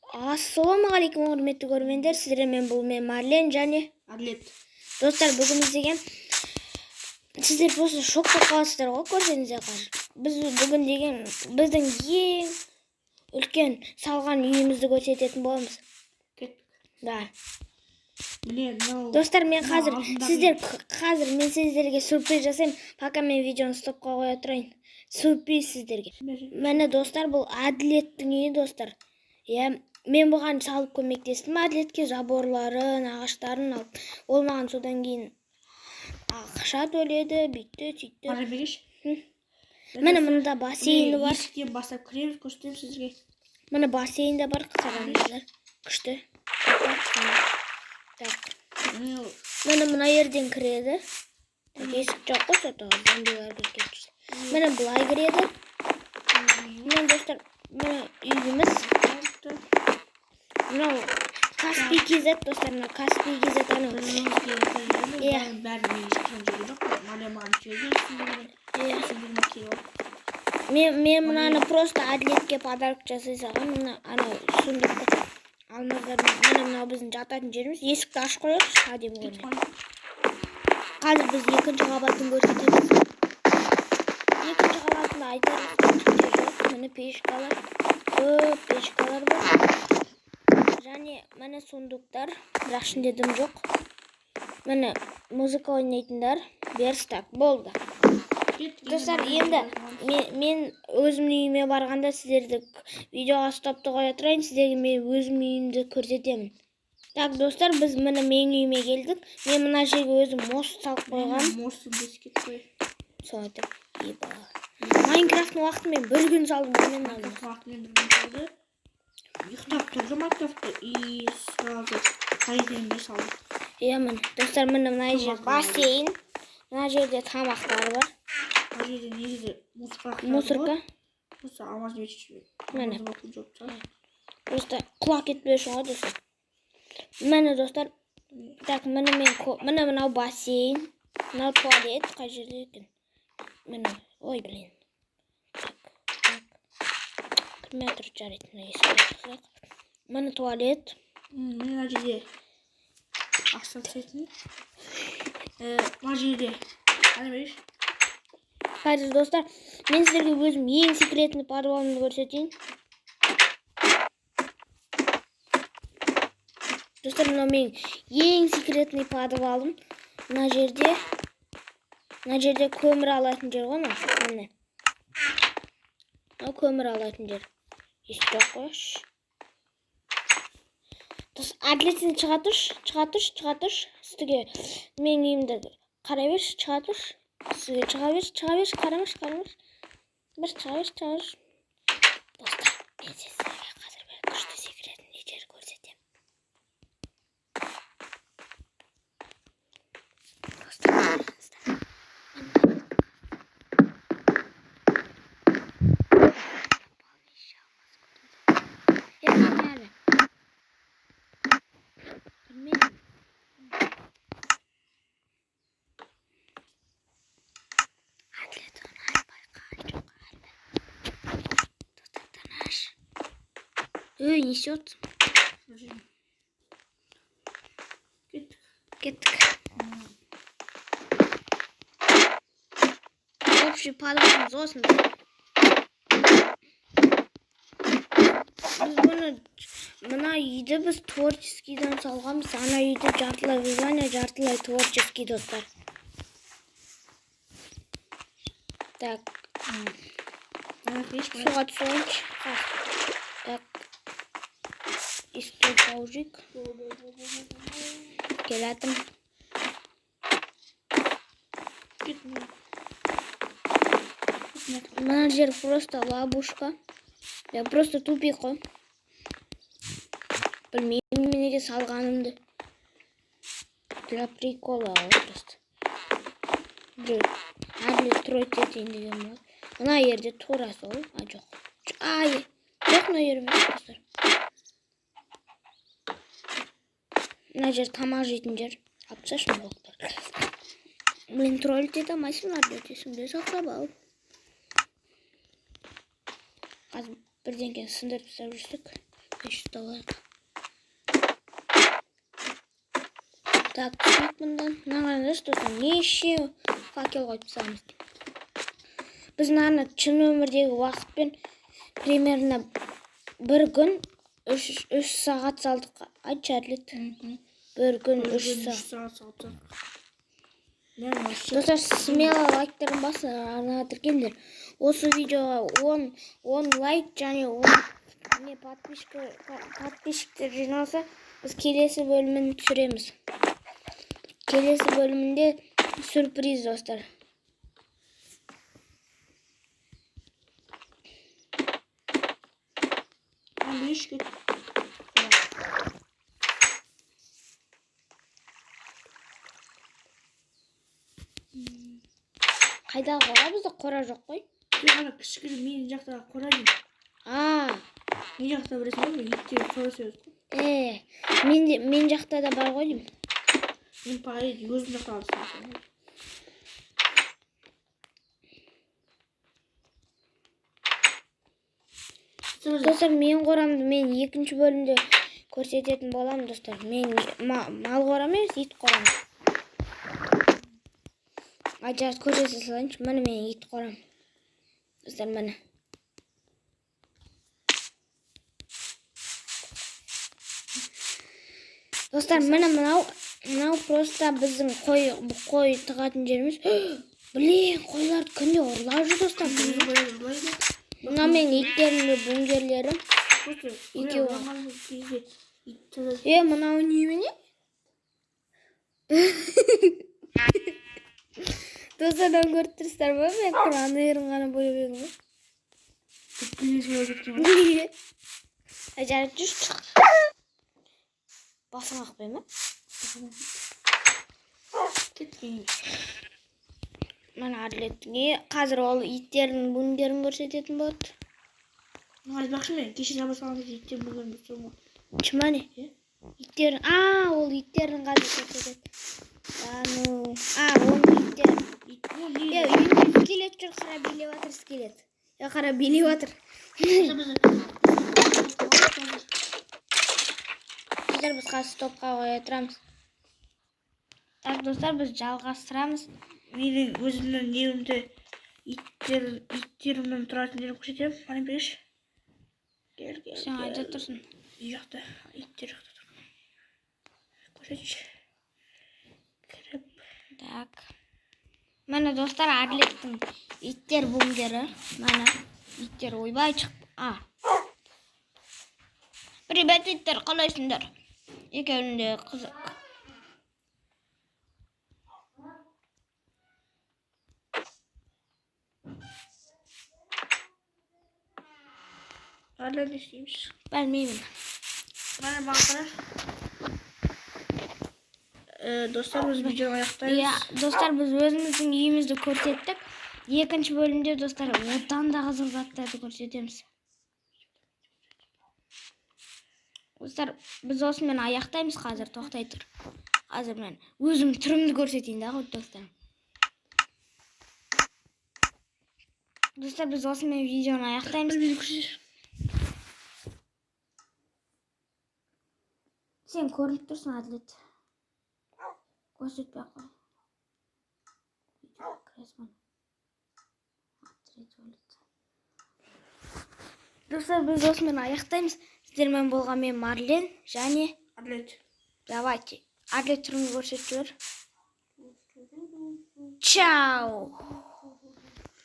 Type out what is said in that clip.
Ассалаумағалейкум құрметті көрермендер, сіздермен бұл мен Марлен және Әділет. Достар, бүгін іздеген сіздер просто шок болып қаласыздар ғой, көрсеңіздер қазір. Біз бүгін деген біздің ең үлкен салған үйімізді көрсететін боламыз. Да. Достар, мен сіздерге сюрприз жасаймын. Пока мен видеоны стопқа қоя тұрайын. Сюрприз сіздерге. Мені достар, бұл Әділеттің үйі, достар. Мен бұған салып көмектестім, Әділетке заборларын, ағаштарын алып. Ол маған содан кейін ақша төледі, бүйтті, сөйтті. Қара береш. Міне мұнда бассейні бар. Есіктен бастап кіреміз, көрсетемін сізге. Міне бассейні бар, қараңыздар. Күшті. Міне мына жерден кіреді. Есік жоқ қой, содан зомбилар кетіп. Міне былай кіреді. Міне достар, міне үйіміз. Мынау Каспий KZ, достар, мына Каспий KZ анау. Мен мынаны просто Әділетке подарок жасай салғам. Мына анау сундукты алмаздар. Міне мынау біздің жататын жеріміз. Есікті ашып қояйықшы, әдемі көрінеді. Қазір біз екінші қабатын көрсетеміз. Екінші қабатында айтарлық түктер жоқ. Міне пешкалар, көп пешкалар бар. Және міне сундуктар, бірақ ішінде дым жоқ. Міне музыка ойнайтындар, верстак болды. Достар, енді мен өзімнің үйіме барғанда сіздерді видеоға стопты қоя тұрайын, сіздерге мен өзім үйімді көрсетемін. Так, достар, біз міне мен үйіме келдік. Мен мына жерге өзім мост салып қойғам. Мостын бескет қой. Сол айтып, Майнкрафттың уақытын мен бір күн салдым. Майнкрафттың уақытын мен бір күн салды. Ұйықтап тұрды Майнкрафтты и сразу қайденге салды. Міне, достар, міне мына жер бассейн. Мына жерде тамақтар бар. Мына жерде негізі мусорка. Осы амазды өтші. Міне. Просто құлақ кетпей үшін ғой, достар. Міне, достар. Так, міне мынау бассейн. Мынау туалет. Қай жерде екен? Міне. Ой, блин. Кірмей тұрып жарайды. Міне туалет. Мына жерде ақша түсетін. Мына жерде қане береш? Қазір, достар, мен сіздерге өзім ең секретный подвалымды көрсетейін. Достар, мынау менің ең секретный подвалым. Мына жерде көмір алатын жер ғой, міне. Мынау көмір алатын жер. Еш жоқ қойш. Әділеттен шыға тұрш. Сізге мен үйімді қарай берш, шыға тұрш. Сізге шыға берш, қарамаш. Бір шыға берш. Достар, мен сіздерге қазір бір күшті секретный жер көрсетем. Достар, Ой, несет. Кеттік. Общий подвалымыз осында. Біз мына үйді біз творческийдан салғанбыз. Ана үйді жартылай вязание, жартылай творческий, достар. Так. Суға түсейінші. Так. Истер паужик. Келатым. Мына жер просто лабушка. Я просто тупик қой. Білмеймін неге салғанымды. Для прикола просто. Әділет тройт етейін деген бол. Мына жерде тура сол. Жоқ. Жоқ мына жерде, достар. Мына жер тамақ жейтін жер. Апсаш ма доктор? Блин, тролль ете алмайсың, Әділет, есіңде сақтап ал. Қазір бірдеңкені сындырып тастап жүрсек. Ұстап алайық. Так, түсейік бұндан. Мынаған достар, неше факел қойып тастаймыз. Біз мынаны шын өмірдегі уақытпен примерно бір күн 3 сағат салдық. Айтшы Әділет. Бір күн 3 сағат. Достар, смело лайктарын басыңдар, арнаға тіркеліңдер. Осы видеоға 10 лайк және 10 подписчиктер жиналса, біз келесі бөлімін түсіреміз. Келесі бөлімінде сюрприз, достар. Қайдағы қора? Бізде қора жоқ қой. Қана кішкене мен жақтағы қора деймін. Мен жақта біресе бар ма? Иттер қора сөз. Мен жақта да бар ғой деймін. Мен пағайды өзім жақта алысың. Достар, мен қорамды мен екінші бөлімде көрсететін боламын, достар. Мен мал қорам емес, ит қорам. Ажарып көрсете салайыншы. Міне мен ит қорам. Достар, міне. Достар, міне мынау просто біздің қой тығатын жеріміз. Блин, қойларды күнде ұрлап жүр, достар. Мына мен иттерімді бүңгерлерім. Мынау немене? Достардан көріп тұрсыздар ма? Мен құран ерін ғана бояп едім ғой. Ажарып жүрші. Басың ақпай ма? Кеткен. Мен Әділетке қазір ол иттердің бүңдерін көрсететін болады. Айтпақшы мен кеше жабасаңыз иттер бүңдерін көрсетемін. Чымане? Иттер, ол иттердің қазір көрсетеді. Оның иттер. Үйінде скелет жүр, қара билеп атыр скелет. Қара билеп атыр. Біз қазір стопқа қоя тұрамыз. Так, достар, біз жалғастырамыз. Менің өзімнің невімді иттерімнің тұратын жерін көрсетемін. Мана берші. Сен қайда тұрсың? Жақта, иттер жақта тұр. Көрсетші. Кіріп. Так. Міне, достар, Әділеттің иттер бүңдері. Міне, иттер ойбай шықты. Привет, иттер, қалайсыңдар? Екеуінде қызық. Hala ne isteymiş? Bilmiyorum. Bana bakar. Dostlar biz videoyu ayaktayız. Dostlar biz özümüzün үйімізді көрсеттік. Екінші бөлімде достар одан да қызық заттарды көрсетеміз. Достар біз осымен аяқтаймыз қазір, тоқтай тұр. Қазір мен өзім түрімді көрсетейін да, достар. Достар біз осымен видеоны аяқтаймыз. Сен көрініп тұрсың, Әділет. Көрсетпей қой. Достар, біз осымен аяқтаймыз. Сіздермен болған мен Марлен және Әділет. Давайте. Әділет түрін көрсетіп жібер. Чау!